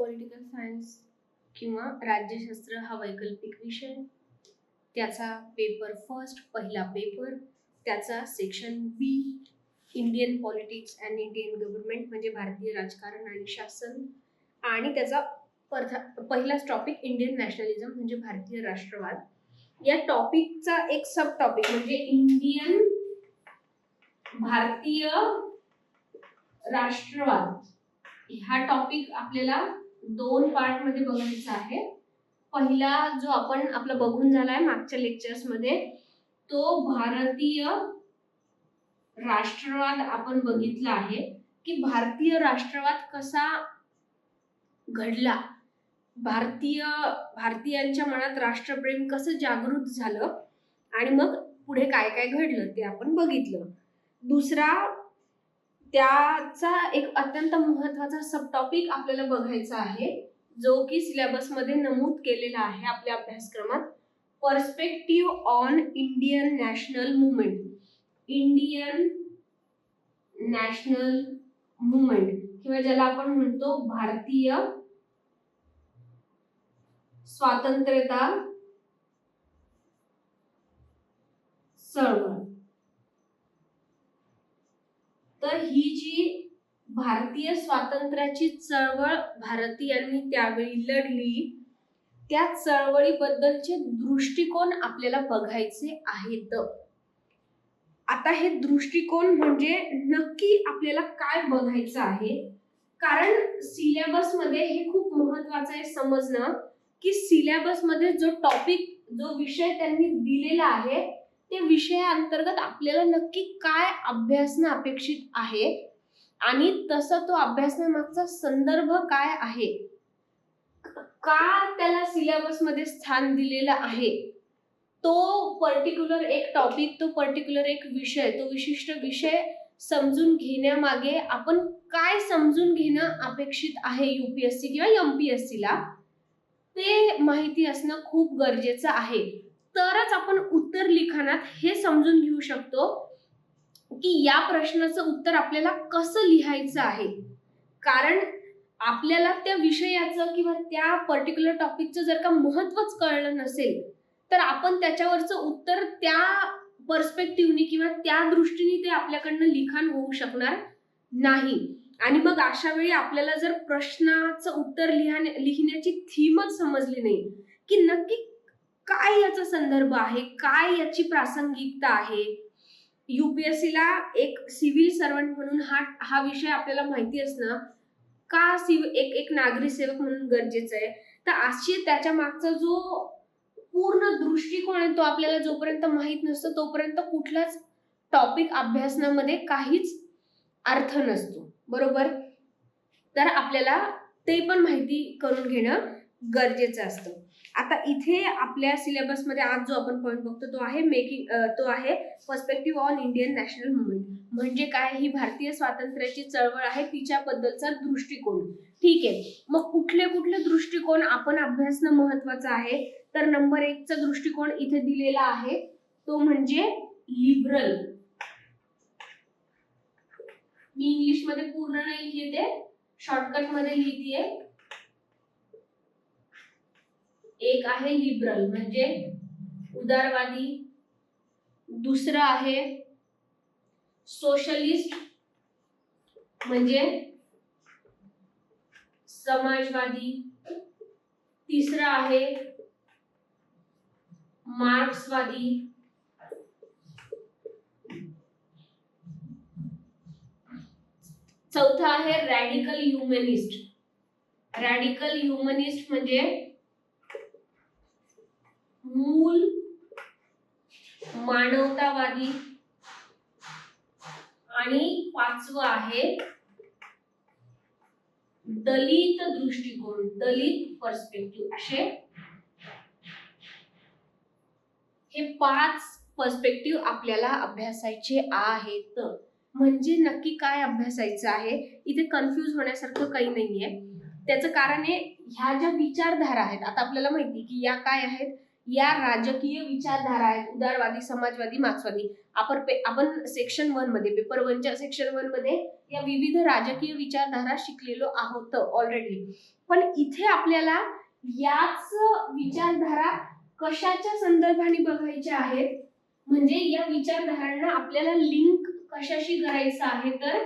Political science किंवा राज्यशास्त्र हा वैकल्पिक विषय, त्याचा पेपर फर्स्ट पहिला पेपर, त्याचा section B Indian politics and Indian government म्हणजे भारतीय राजकारण आणि शासन, आणि त्याचा पहिलाच टॉपिक इंडियन नॅशनलिझम म्हणजे भारतीय राष्ट्रवाद. या टॉपिकचा एक सब टॉपिक म्हणजे भारतीय राष्ट्रवाद हा टॉपिक आपल्याला 2 पार्ट मध्ये बघायचा आहे. पहिला जो आपण आपला बघून झालाय मागच्या लेक्चर्स मध्ये, तो भारतीय राष्ट्रवाद आपण बघितला आहे की भारतीय राष्ट्रवाद कसा घडला, भारतीयांच्या मनात राष्ट्रप्रेम कसं जागृत झालं आणि मग पुढे काय काय घडलं ते आपण बघितलं. दुसरा त्याचा एक अत्यंत महत्त्वाचा सब टॉपिक आपल्याला बघायचा आहे जो की सिलेबस मध्ये नमूद केलेला आहे आपल्या अभ्यासक्रमात, perspective on Indian national movement. Indian national movement किंवा ज्याला आपण म्हणतो भारतीय स्वातंत्र्यता चळवळ. तर ही जी भारतीय स्वातंत्र्याची चळवळ भारतीयांनी त्यावेळी लढली, त्या चळवळीबद्दलचे दृष्टिकोन आपल्याला बघायचे आहेत. आता हे दृष्टिकोन म्हणजे नक्की आपल्याला काय बघायचं आहे, कारण सिलेबस मध्ये हे खूप महत्वाचं आहे समजणं की सिलेबस मध्ये जो टॉपिक जो विषय त्यांनी दिलेला आहे त्या विषयाअंतर्गत आपल्याला नक्की काय अभ्यासणं अपेक्षित आहे आणि तसं तो अभ्यासण्यामागचा संदर्भ काय आहे, का त्याला सिलेबस मध्ये स्थान दिलेलं आहे, तो पर्टिक्युलर एक टॉपिक, तो पर्टिक्युलर एक विषय, तो विशिष्ट विषय समजून घेण्यामागे आपण काय समजून घेणं अपेक्षित आहे यूपीएससी किंवा एमपीएससी ला, ते माहिती असणं खूप गरजेचं आहे. तरच आपण उत्तर लिखाणात हे समजून घेऊ शकतो की या प्रश्नाचं उत्तर आपल्याला कसं लिहायचं आहे. कारण आपल्याला त्या विषयाचं किंवा त्या पर्टिक्युलर टॉपिकचं जर का महत्त्वच कळलं नसेल तर आपण त्याच्यावरचं उत्तर त्या पर्स्पेक्टिव्हनी किंवा त्या दृष्टीने ते आपल्याकडनं लिखाण होऊ शकणार नाही. आणि मग अशा वेळी आपल्याला जर प्रश्नाचं उत्तर लिहिण्याची थीमच समजली नाही की नक्की काय याचा संदर्भ आहे, काय याची प्रासंगिकता आहे, यूपीएससी ला एक सिव्हिल सर्वंट म्हणून हा विषय आपल्याला माहिती असणं का एक नागरी सेवक म्हणून गरजेचं आहे. तर अशी त्याच्या मागचा जो पूर्ण दृष्टिकोन आहे तो आपल्याला जोपर्यंत माहित नसतो तोपर्यंत कुठलाच टॉपिक अभ्यासनामध्ये काहीच अर्थ नसतो, बरोबर. तर आपल्याला ते पण माहिती करून घेणं गरजेचं असतं. आता इथे आपल्या सिलेबस मध्ये आज जो आपण पॉइंट बघतो तो आहे perspective on Indian national movement. म्हणजे काय, ही भारतीय स्वातंत्र्याची चळवळ आहे तिच्याबद्दलचा दृष्टिकोन. ठीक आहे, मग कुठले कुठले दृष्टिकोन आपण अभ्यासणं महत्वाचं आहे, तर नंबर 1 चा दृष्टिकोन इथे दिलेला आहे तो म्हणजे लिबरल. मी इंग्लिश मध्ये पूर्ण नाही लिहिते, शॉर्टकट मध्ये लिहितेय. एक आहे लिबरल म्हणजे उदारवादी, दुसरं आहे सोशलिस्ट म्हणजे समाजवादी, तिसरं आहे मार्क्सवादी, चौथा आहे रॅडिकल ह्युमनिस्ट. रॅडिकल ह्युमनिस्ट म्हणजे मूल मानवतावादी, आणि 5वं आहे दलित दृष्टिकोन, दलित पर्स्पेक्टिव्ह. असे हे 5 पर्स्पेक्टिव्ह आपल्याला अभ्यासायचे आहेत. म्हणजे नक्की काय अभ्यासायचं आहे, इथे कन्फ्यूज होण्यासारखं काही नाहीये. त्याचं कारण आहे ह्या ज्या विचारधारा आहेत, आता आपल्याला माहिती की या काय आहेत, या राजकीय विचारधारा आहेत, उदारवादी, समाजवादी, मार्क्सवादी. आपण सेक्शन 1 मध्ये, पेपर 1 च्या सेक्शन 1 मध्ये या विविध राजकीय विचारधारा शिकलेलो आहोत ऑलरेडी. पण इथे आपल्याला याच विचारधारा कशाच्या संदर्भाने बघायच्या आहेत, म्हणजे या विचारधारांना आपल्याला लिंक कशाशी करायचं आहे, तर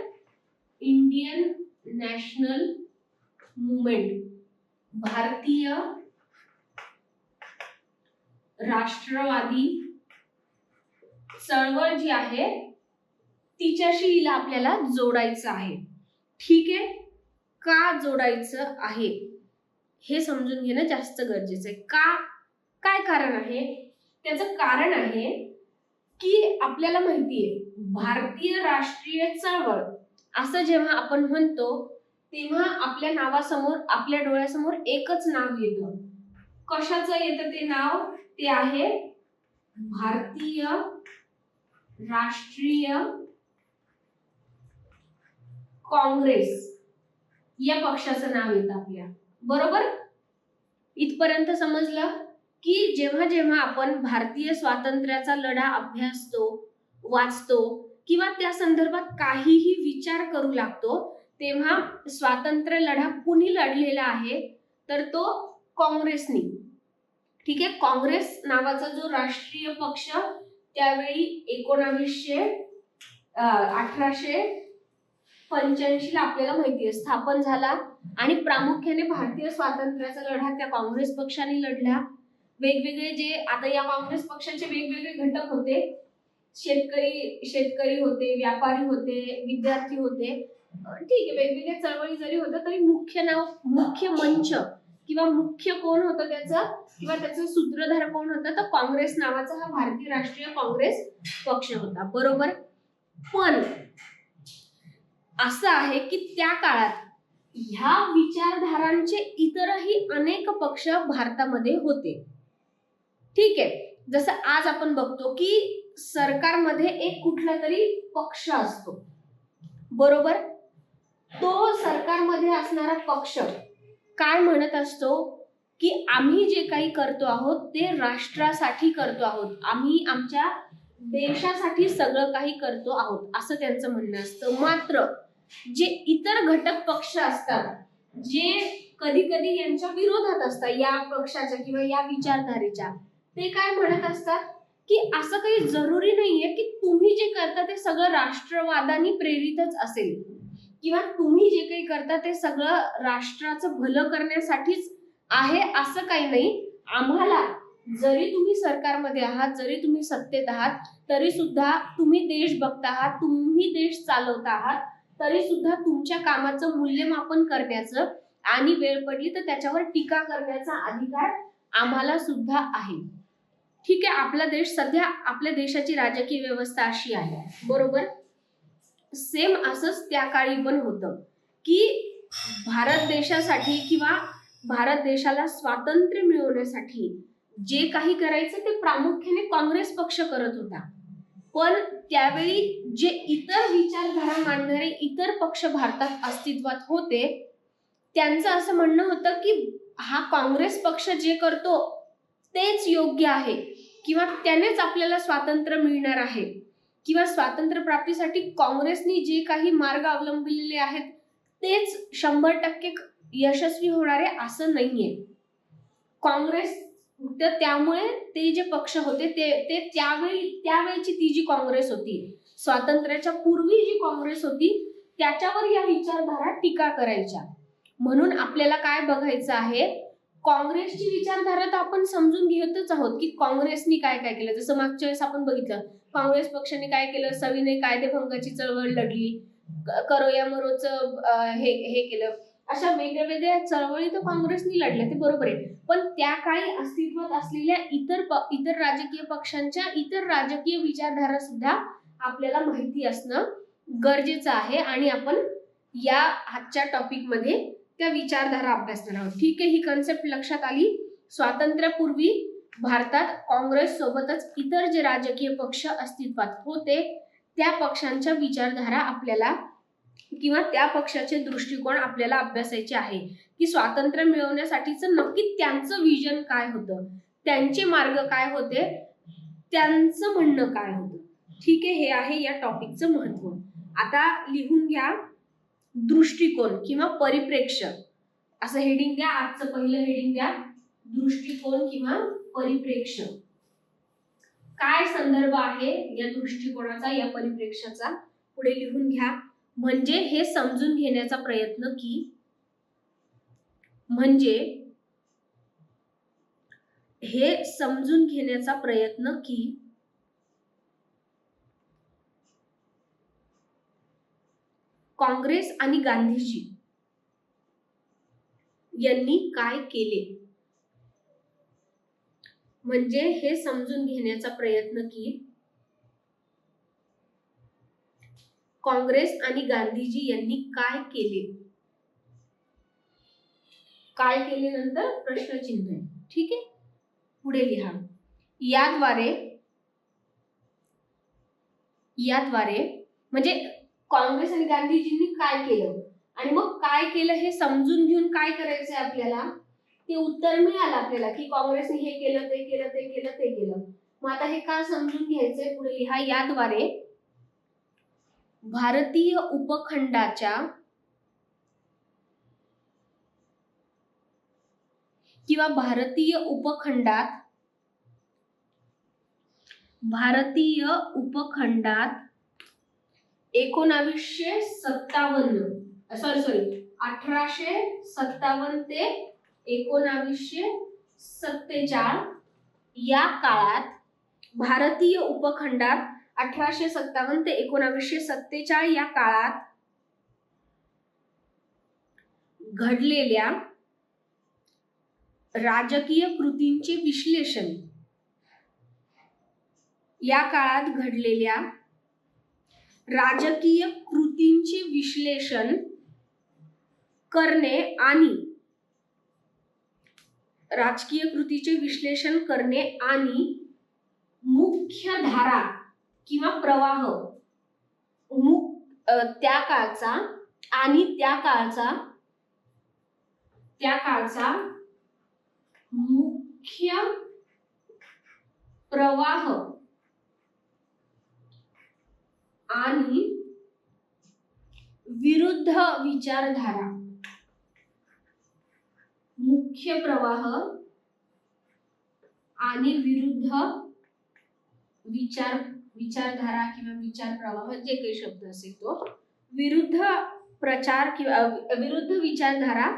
इंडियन नॅशनल मुवमेंट, भारतीय राष्ट्रवादी चळवळ जी आहे तिच्याशी हिला आपल्याला जोडायचं आहे. ठीक आहे, का जोडायचं आहे हे समजून घेणं जास्त गरजेचं आहे. का, काय कारण आहे? त्याचं कारण आहे की आपल्याला माहितीये भारतीय राष्ट्रीय चळवळ असं जेव्हा आपण म्हणतो तेव्हा आपल्या नावासमोर, आपल्या डोळ्यासमोर एकच नाव येतं. कशाचं येतं ते नाव? ते आहे भारतीय राष्ट्रीय काँग्रेस या पक्षाचं नाव येतं आपल्या. बरोबर? इथपर्यंत समजलं की जेव्हा जेव्हा आपण भारतीय स्वातंत्र्याचा लढा अभ्यासतो, वाचतो किंवा त्या संदर्भात काहीही विचार करू लागतो तेव्हा स्वातंत्र्य लढा कुणी लढलेला आहे, तर तो काँग्रेसनी. ठीक आहे, काँग्रेस नावाचा जो राष्ट्रीय पक्ष त्यावेळी 1885 ला आपल्याला माहितीये स्थापन झाला आणि प्रामुख्याने भारतीय स्वातंत्र्याचा लढा त्या काँग्रेस पक्षाने लढला. वेगवेगळे जे आता या काँग्रेस पक्षाचे वेगवेगळे घटक होते, शेतकरी होते, व्यापारी होते, विद्यार्थी होते. ठीक आहे, वेगवेगळ्या चळवळी जरी होत्या तरी मुख्य मंच किंवा मुख्य कोण होतं त्याचं, किंवा त्याचं सूत्रधार कोण होतं, तर काँग्रेस नावाचा हा भारतीय राष्ट्रीय काँग्रेस पक्ष होता. बरोबर? पण असं आहे की त्या काळात ह्या विचारधारांचे इतरही अनेक पक्ष भारतामध्ये होते. ठीक आहे, जसं आज आपण बघतो की सरकारमध्ये एक कुठला तरी पक्ष असतो. बरोबर? तो सरकारमध्ये असणारा पक्ष काय म्हणत असतो की आम्ही जे काही करतो आहोत ते राष्ट्रासाठी करतो आहोत, आम्ही आमच्या देशासाठी सगळं काही करतो आहोत, असं त्यांचं म्हणणं असतं. मात्र जे इतर घटक पक्ष असतात जे कधी कधी यांच्या विरोधात असतात, या पक्षाच्या किंवा या विचारधारेच्या, ते काय म्हणत असतात की असं काही जरुरी नाहीये की तुम्ही जे करता ते सगळं राष्ट्रवादानी प्रेरितच असेल किंवा तुम्ही जे काही करता ते सगळं राष्ट्राचं भलं करण्यासाठीच आहे, असं काही नाही. आम्हाला जरी तुम्ही सरकारमध्ये आहात, जरी तुम्ही सत्तेत आहात, तरी सुद्धा तुम्ही देश बघता आहात, तुम्ही देश चालवता आहात, तरी सुद्धा तुमच्या कामाचं मूल्यमापन करण्याचं आणि वेळ पडली तर त्याच्यावर टीका करण्याचा अधिकार आम्हाला सुद्धा आहे. ठीक आहे, आपला देश सध्या, आपल्या देशाची राजकीय व्यवस्था अशी आहे. बरोबर? सेम असंच त्या काळी पण होतं की भारत देशासाठी किंवा भारत देशाला स्वातंत्र्य मिळवण्यासाठी जे काही करायचं ते प्रामुख्याने काँग्रेस पक्ष करत होता. पण त्यावेळी जे इतर विचारधारा मांडणारे इतर पक्ष भारतात अस्तित्वात होते त्यांचं असं म्हणणं होतं की हा काँग्रेस पक्ष जे करतो तेच योग्य आहे किंवा त्यानेच आपल्याला स्वातंत्र्य मिळणार आहे किंवा स्वातंत्र्य प्राप्तीसाठी काँग्रेसनी जे काही मार्ग अवलंबिलेले आहेत तेच 100% यशस्वी होणारे असं नाहीये. काँग्रेस तर त्यामुळे ते जे पक्ष होते ते त्यावेळीची ती जी काँग्रेस होती, स्वातंत्र्याच्या पूर्वी जी काँग्रेस होती त्याच्यावर या विचारधारा टीका करायच्या. म्हणून आपल्याला काय बघायचं आहे, काँग्रेसची विचारधारा तर आपण समजून घेतच आहोत की काँग्रेसनी काय काय केलं. जसं मागच्या वेळेस आपण बघितलं काँग्रेस पक्षाने काय केलं, सविनय कायदेभंगाची चळवळ लढली, करो या मरोचं हे केलं, अशा वेगळ्या चळवळी तर काँग्रेसनी लढल्या, ते बरोबर आहे. पण त्या काळी अस्तित्वात असलेल्या इतर राजकीय पक्षांच्या इतर राजकीय विचारधारा सुद्धा आपल्याला माहिती असणं गरजेचं आहे आणि आपण या आजच्या टॉपिक मध्ये त्या विचारधारा अभ्यासणार आहोत. ठीक आहे, ही कन्सेप्ट लक्षात आली. स्वातंत्र्यापूर्वी भारतात काँग्रेस सोबतच इतर जे राजकीय पक्ष अस्तित्वात होते त्या पक्षांच्या विचारधारा आपल्याला किंवा त्या पक्षाचे दृष्टिकोन आपल्याला अभ्यासायचे आहे की स्वातंत्र्य मिळवण्यासाठीचं नक्की त्यांचं विजन काय होतं, त्यांचे मार्ग काय होते, त्यांचं म्हणणं काय होतं. ठीक आहे, हे आहे या टॉपिकचं महत्व. आता लिहून घ्या दृष्टिकोन किंवा परिप्रेक्ष्य. असं हेडिंग द्या, आजचं पहिलं हेडिंग द्या, दृष्टिकोन किंवा परिप्रेक्ष्य. काय संदर्भ आहे या दृष्टिकोनाचा, या परिप्रेक्ष्याचा, पुढे लिहून घ्या. म्हणजे हे समजून घेण्याचा प्रयत्न की, म्हणजे हे समजून घेण्याचा प्रयत्न की काँग्रेस आणि गांधीजी यांनी काय केले. म्हणजे हे समजून घेण्याचा प्रयत्न की काँग्रेस आणि गांधीजी यांनी काय केले. काय केले नंतर प्रश्नचिन्ह आहे. ठीक आहे, पुढे लिहा. याद्वारे म्हणजे काँग्रेस आणि गांधीजींनी काय केलं आणि मग काय केलं हे समजून घेऊन काय करायचंय आपल्याला, ते उत्तर मिळालं आपल्याला की काँग्रेसने हे केलं, ते केलं, ते केलं, ते केलं. मग आता हे का समजून घ्यायचंय, पुढे लिहा. याद्वारे भारतीय उपखंडाच्या किंवा भारतीय उपखंडात 1857 ते 1947 या काळात, भारतीय उपखंडात 1857 ते 1947 या काळात घडलेल्या राजकीय कृतींचे विश्लेषण, या काळात घडलेल्या राजकीय कृतींचे विश्लेषण करणे आणि राजकीय कृतीचे विश्लेषण करणे आणि मुख्य धारा किंवा प्रवाह, त्या काळचा मुख्य प्रवाह आणि विरुद्ध विचारधारा, मुख्य प्रवाह आणि विरुद्ध विचारधारा किंवा विचार प्रवाह, जे काही शब्द असेल तो, विरुद्ध प्रचार किंवा विरुद्ध विचारधारा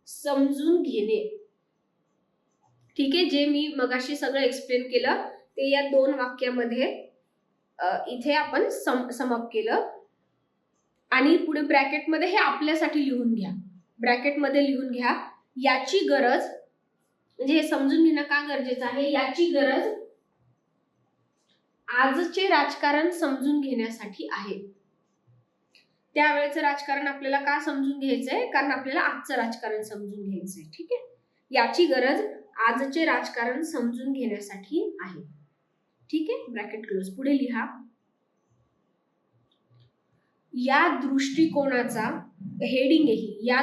समजून घेणे. ठीक आहे, जे मी मगाशी सगळं एक्सप्लेन केलं ते या 2 वाक्यामध्ये इथे आपण समअप केलं. आणि पुढे ब्रॅकेटमध्ये हे आपल्यासाठी लिहून घ्या, ब्रॅकेटमध्ये लिहून घ्या. याची गरज म्हणजे हे समजून घेणं का गरजेचं आहे, याची गरज आजचे राजकारण समजून घेण्यासाठी आहे. त्यावेळेचं राजकारण आपल्याला का समजून घ्यायचंय, कारण आपल्याला आजचं राजकारण समजून घ्यायचंय. ठीक आहे, याची गरज आजचे राजकारण समजून घेण्यासाठी आहे. ठीक आहे, ब्रॅकेट क्लोज. पुढे लिहा. या दृष्टिकोनाचा, हेडिंग आहे, या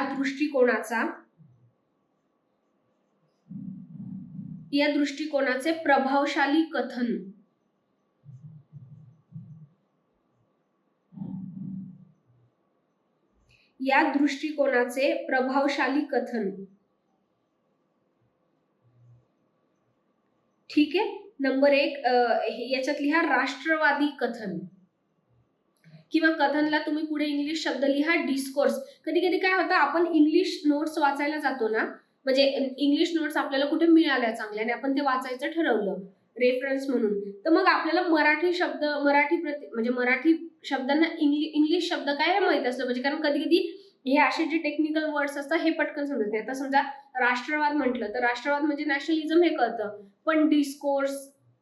दृष्टिकोनाचे प्रभावशाली कथन, या दृष्टिकोनाचे प्रभावशाली कथन. ठीक आहे, नंबर 1 याच्यात लिहा राष्ट्रवादी कथन, किंवा कथनला तुम्ही पुढे इंग्लिश शब्द लिहा डिस्कोर्स. कधी कधी काय होतं, आपण इंग्लिश नोट्स वाचायला जातो ना, म्हणजे इंग्लिश नोट्स आपल्याला कुठे मिळाल्या चांगल्या आणि आपण ते वाचायचं ठरवलं रेफरन्स म्हणून, तर मग आपल्याला मराठी शब्दांना इंग्लिश शब्द काय हे माहित असलं पाहिजे. कारण कधी कधी हे असे जे टेक्निकल वर्ड्स असतात हे पटकन समजत नाही. आता समजा राष्ट्रवाद म्हटलं तर राष्ट्रवाद म्हणजे नॅशनलिझम हे कळतं, पण डिस्कोर्स,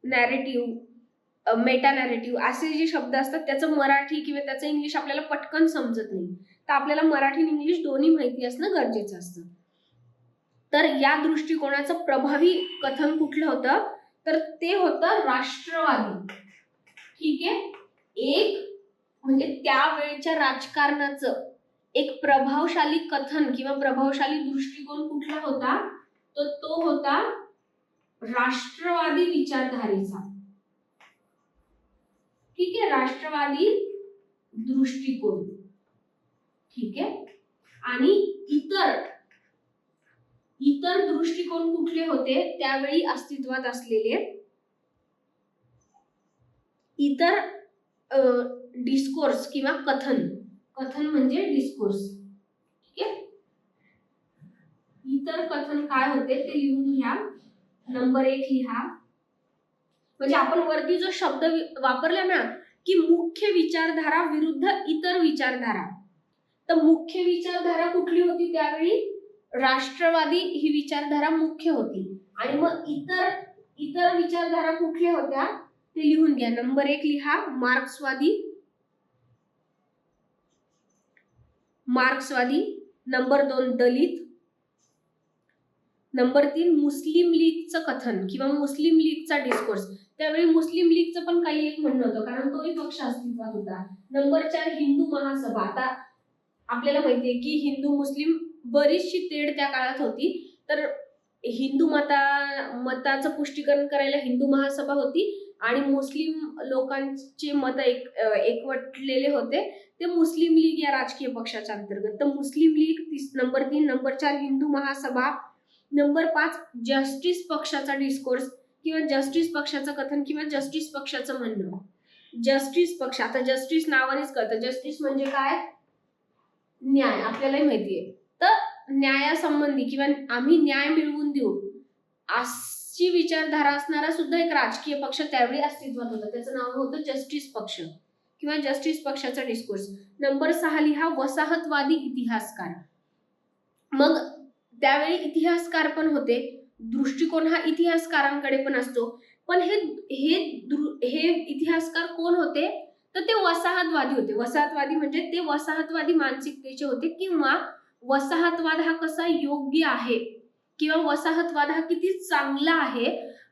नॅरेटिव्ह, मेटा नॅरेटिव्ह असे जे शब्द असतात त्याचं मराठी किंवा त्याचं इंग्लिश आपल्याला पटकन समजत नाही. तर आपल्याला मराठी आणि इंग्लिश दोन्ही माहिती असणं गरजेचं असतं. तर या दृष्टिकोनाचं प्रभावी कथन कुठलं होतं, तर ते होतं राष्ट्रवादी. ठीक आहे, एक म्हणजे त्यावेळच्या राजकारणाचं एक प्रभावशाली कथन किंवा प्रभावशाली दृष्टिकोन कुठला होता, तर तो होता राष्ट्रवादी विचारधारेचा. ठीक आहे, राष्ट्रवादी दृष्टिकोन. ठीक आहे, आणि इतर इतर दृष्टिकोन कुठले होते त्यावेळी अस्तित्वात असलेले इतर डिस्कोर्स किंवा कथन, कथन म्हणजे डिस्कोर्स, ठीक आहे. इतर कथन काय होते ते लिहून घ्या. नंबर 1 लिहा. म्हणजे आपण वरती जो शब्द वापरला ना की मुख्य विचारधारा विरुद्ध इतर विचारधारा, तर मुख्य विचारधारा कुठली होती त्यावेळी? राष्ट्रवादी ही विचारधारा मुख्य होती. आणि मग इतर विचारधारा कुठल्या होत्या ते लिहून घ्या. नंबर 1 लिहा मार्क्सवादी. नंबर 2 दलित. नंबर 3 मुस्लिम लीगचं कथन किंवा मुस्लिम लीगचा डिस्कोर्स. त्यावेळी मुस्लिम लीगचं पण काही एक म्हणणं होतं कारण तोही पक्ष अस्तित्वात होता. नंबर 4 हिंदू महासभा. आता आपल्याला माहितीये की हिंदू मुस्लिम बरीचशी तेढ त्या काळात होती, तर हिंदू मताचं पुष्टीकरण करायला हिंदू महासभा होती आणि मुस्लिम लोकांचे मत एकवटलेले होते ते मुस्लिम लीग या राजकीय पक्षाच्या अंतर्गत. तर मुस्लिम league number 3. Number 4 Hindu Mahasabha. Number 5 justice पक्षाचा डिस्कोर्स किंवा जस्टिस पक्षाचं कथन किंवा जस्टिस पक्षाचं म्हणणं. जस्टिस पक्ष, आता जस्टिस नावानेच कळतं, जस्टिस म्हणजे काय? न्याय. आपल्यालाही माहितीये. तर न्यायासंबंधी किंवा आम्ही न्याय मिळवून देऊ अशी विचारधारा असणारा सुद्धा एक राजकीय पक्ष त्यावेळी अस्तित्वात होता. त्याचं नाव होतं जस्टिस पक्ष किंवा जस्टिस पक्षाचा डिस्कोर्स. नंबर 6 लिहा वसाहतवादी इतिहासकार. मग त्यावेळी इतिहासकार पण होते. दृष्टिकोन हा इतिहासकारांकडे पण असतो, पण हे इतिहासकार कोण होते? तर ते वसाहतवादी होते. वसाहतवादी म्हणजे ते वसाहतवादी मानसिकतेचे होते किंवा वसाहतवाद हा कसा योग्य आहे किंवा वसाहतवाद हा किती चांगला आहे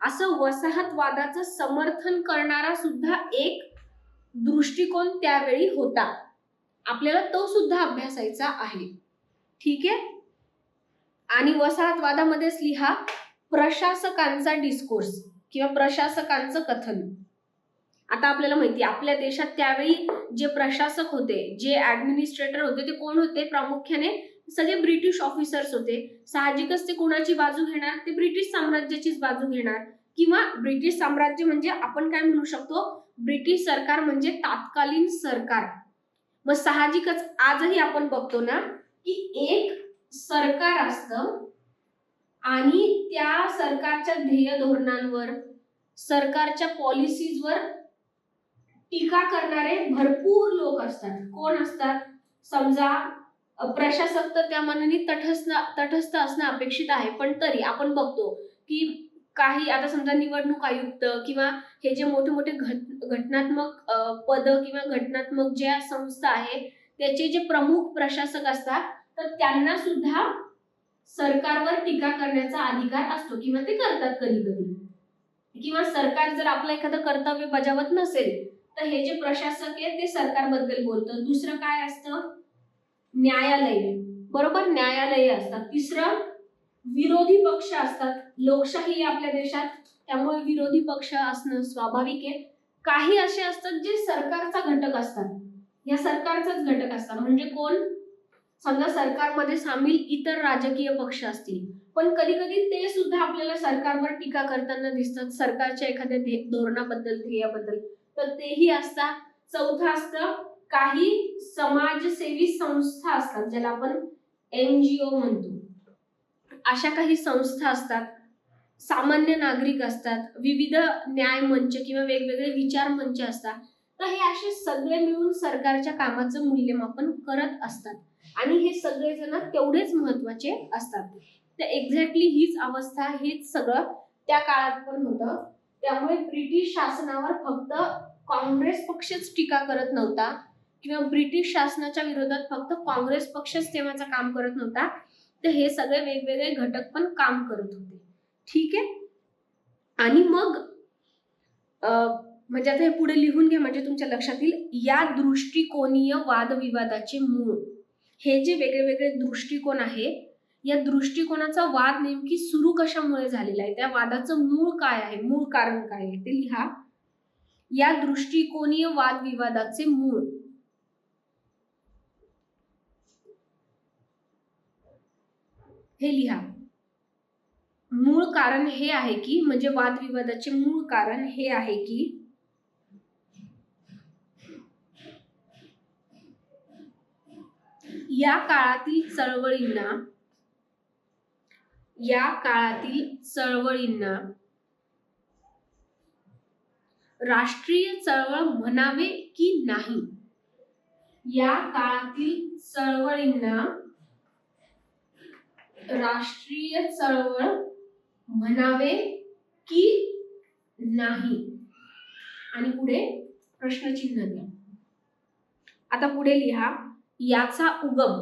असं वसाहतवादाचं समर्थन करणारा सुद्धा एक दृष्टिकोन त्यावेळी होता. आपल्याला तो सुद्धा अभ्यासायचा आहे, ठीक आहे. आणि वसाहतवादामध्येच लिहा प्रशासकांचा डिस्कोर्स किंवा प्रशासकांचं कथन. आता आपल्याला माहिती आपल्या देशात त्यावेळी जे प्रशासक होते, जे ऍडमिनिस्ट्रेटर होते, ते कोण होते? प्रामुख्याने सगळे ब्रिटिश ऑफिसर्स होते. साहजिकच ते कोणाची बाजू घेणार? ते ब्रिटिश साम्राज्याचीच बाजू घेणार किंवा ब्रिटिश साम्राज्य म्हणजे आपण काय म्हणू शकतो? ब्रिटिश सरकार म्हणजे तात्कालीन सरकार. मग साहजिकच आजही आपण बघतो ना की एक सरकार असतं आणि त्या सरकारच्या ध्येय धोरणांवर, सरकारच्या पॉलिसीजवर टीका करणारे भरपूर लोक असतात. कोण असतात? समजा प्रशासक तर त्या मानाने तटस्थ असणं अपेक्षित आहे, पण तरी आपण बघतो की काही आता समजा निवडणूक आयुक्त किंवा हे जे मोठे मोठे घटनात्मक पद किंवा घटनात्मक ज्या संस्था आहे त्याचे जे प्रमुख प्रशासक असतात तर त्यांना सुद्धा सरकारवर टीका करण्याचा अधिकार असतो किंवा ते करतात कधी कधी. किंवा सरकार जर आपलं एखादं कर्तव्य बजावत नसेल तर हे जे प्रशासक आहे ते सरकारबद्दल बोलतं. दुसरं काय असतं? न्यायालय, बरोबर, न्यायालय असतात. तिसरं विरोधी पक्ष असतात. लोकशाही आपल्या देशात, त्यामुळे विरोधी पक्ष असणं स्वाभाविक आहे. काही असे असतात जे सरकारचा घटक असतात, या सरकारचाच घटक असतात. म्हणजे कोण? समजा सरकारमध्ये सामील इतर राजकीय पक्ष असतील, पण कधी कधी ते सुद्धा आपल्याला सरकारवर टीका करताना दिसतात, सरकारच्या एखाद्या धोरणाबद्दल, ध्येयाबद्दल, तर तेही असतात. चौथं असतं काही समाजसेवी संस्था असतात, ज्याला आपण NGO म्हणतो. अशा काही संस्था असतात, सामान्य नागरिक असतात, विविध न्याय मंच किंवा वेगवेगळे विचार मंच असतात. तर हे असे सगळे मिळून सरकारच्या कामाचं मूल्यमापन करत असतात आणि हे सगळेजण तेवढेच महत्वाचे असतात. तर एक्झॅक्टली हीच अवस्था, हेच सगळं त्या काळात पण होतं. त्यामुळे ब्रिटिश शासनावर फक्त काँग्रेस पक्षच टीका करत नव्हता किंवा ब्रिटिश शासनाच्या विरोधात फक्त काँग्रेस पक्षच तेव्हाचं काम करत नव्हता, तर हे सगळे वेगवेगळे घटक पण काम करत होते, ठीक आहे. आणि मग म्हणजे आता हे पुढे लिहून घ्या म्हणजे तुमच्या लक्षात येईल. या दृष्टिकोनीय वादविवादाचे मूळ, हे जे वेगळे दृष्टिकोन आहे, या दृष्टिकोनाचा वाद नेमकी सुरू कशामुळे झालेला आहे, त्या वादाचं मूळ काय आहे, मूळ कारण काय आहे ते लिहा. या दृष्टिकोनीय वादविवादाचे मूळ, हे लिहा. कारण हे आहे की म्हणजे वादविवादाचे मूळ कारण हे आहे की या काळातील चळवळींना राष्ट्रीय चळवळ म्हणावे की नाही, या काळातील चळवळींना राष्ट्रीय चळवळ म्हणावे की नाही, आणि पुढे प्रश्नचिन्ह द्या. आता पुढे लिहा, याचा उगम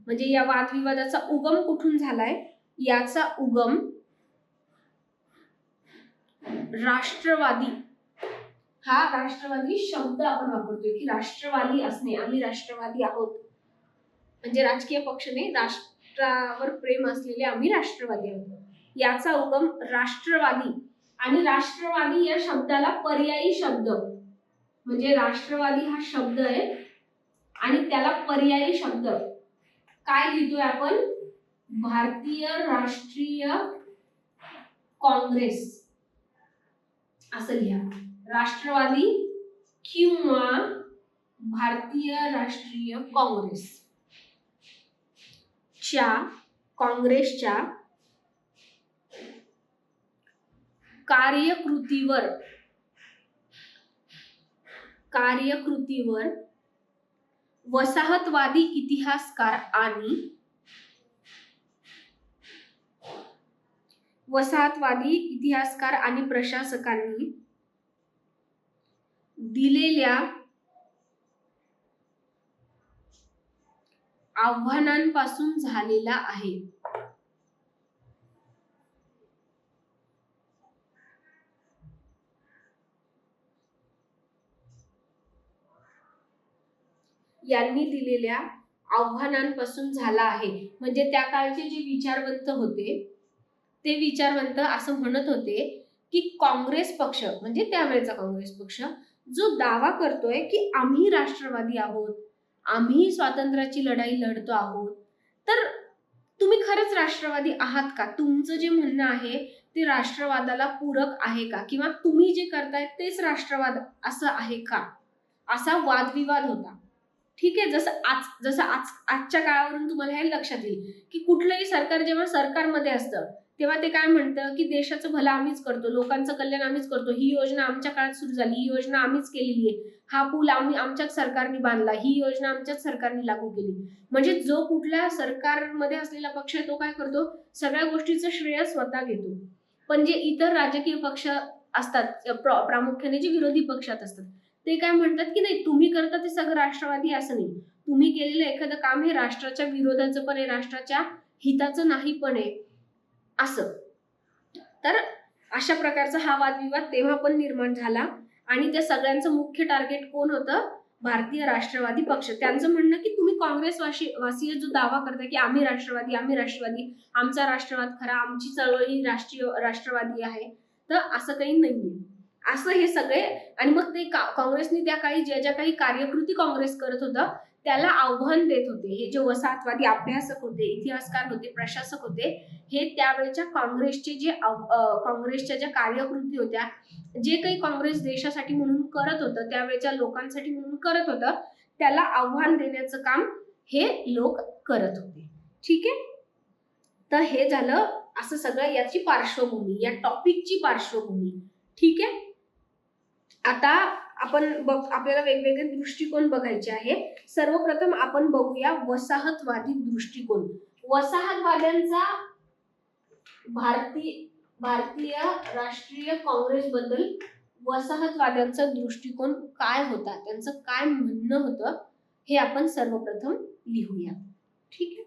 म्हणजे या वादविवादाचा उगम कुठून झालाय, याचा उगम राष्ट्रवादी, हा राष्ट्रवादी शब्द आपण वापरतोय की राष्ट्रवादी असणे, आम्ही राष्ट्रवादी आहोत म्हणजे राजकीय पक्ष नाही, राष्ट्रावर प्रेम असलेले आम्ही राष्ट्रवादी आहोत. याचा उगम राष्ट्रवादी, आणि राष्ट्रवादी या शब्दाला पर्यायी शब्द म्हणजे राष्ट्रवादी हा शब्द आहे आणि त्याला पर्यायी शब्द काय लिहितोय आपण, भारतीय राष्ट्रीय काँग्रेस असं लिहा. राष्ट्रवादी किंवा भारतीय राष्ट्रीय काँग्रेसच्या कार्यकृतीवर वसाहतवादी इतिहासकार आणि प्रशासकांनी दिलेल्या आव्हानांपासून झालेला आहे. यांनी दिलेल्या आव्हानांपासून झाला आहे म्हणजे त्या काळचे जे विचारवंत होते ते विचारवंत असं म्हणत होते की काँग्रेस पक्ष म्हणजे त्यावेळेचा काँग्रेस पक्ष जो दावा करतोय की आम्ही राष्ट्रवादी आहोत, आम्ही स्वातंत्र्याची लढाई लढतो आहोत, तर तुम्ही खरंच राष्ट्रवादी आहात का, तुमचं जे म्हणणं आहे ते राष्ट्रवादाला पूरक आहे का, किंवा तुम्ही जे करताय तेच राष्ट्रवाद असं आहे का, असा वादविवाद होता. ठीक आहे, जसं आजच्या काळावरून तुम्हाला हे लक्षात येईल की कुठलंही सरकार जेव्हा सरकारमध्ये असतं तेव्हा ते काय म्हणतं की देशाचं भलं आम्हीच करतो, लोकांचं कल्याण आम्हीच करतो, ही योजना आमच्या काळात सुरू झाली, ही योजना आम्हीच केलेली आहे, हा पूल आमच्याच सरकारने बांधला, ही योजना आमच्याच सरकारने लागू केली. म्हणजे जो कुठल्या सरकारमध्ये असलेला पक्ष आहे तो काय करतो, सगळ्या गोष्टीचं श्रेय स्वतः घेतो. पण जे इतर राजकीय पक्ष असतात प्रामुख्याने जे विरोधी पक्षात असतात ते काय म्हणतात की नाही, तुम्ही करता ते सगळं राष्ट्रवादी असं नाही, तुम्ही केलेलं एखादं काम हे राष्ट्राच्या विरोधाचं पण आहे, राष्ट्राच्या हिताचं नाही पण आहे असं. तर अशा प्रकारचा हा वादविवाद तेव्हा पण निर्माण झाला आणि त्या सगळ्यांचं मुख्य टार्गेट कोण होतं, भारतीय राष्ट्रवादी पक्ष. त्यांचं म्हणणं की तुम्ही काँग्रेसवासीय जो दावा करताय की आम्ही राष्ट्रवादी, आमचा राष्ट्रवाद खरा, आमची चळवळ ही राष्ट्रवादी आहे, तर असं काही नाहीये असं हे सगळे. आणि मग ते काँग्रेसने त्या काळी ज्या काही कार्यकृती काँग्रेस करत होतं त्याला आव्हान देत होते. हे जे वसाहतवादी अभ्यासक होते, इतिहासकार होते, प्रशासक होते, हे त्यावेळेच्या काँग्रेसच्या ज्या कार्यकृती होत्या, जे काही काँग्रेस देशासाठी म्हणून करत होतं, त्यावेळेच्या लोकांसाठी म्हणून करत होतं, त्याला आव्हान देण्याचं काम हे लोक करत होते. ठीक आहे, तर हे झालं असं सगळं याची पार्श्वभूमी, या टॉपिकची पार्श्वभूमी. ठीक आहे, आता आपल्याला वेगवेगळे दृष्टिकोन बघायचे आहे. सर्वप्रथम आपण बघूया वसाहतवादी दृष्टिकोन. वसाहतवाद्यांचा भारतीय राष्ट्रीय काँग्रेस बद्दल वसाहतवाद्यांचा दृष्टिकोन काय होता, त्यांचं काय म्हणणं होतं हे आपण सर्वप्रथम लिहूया. ठीक आहे.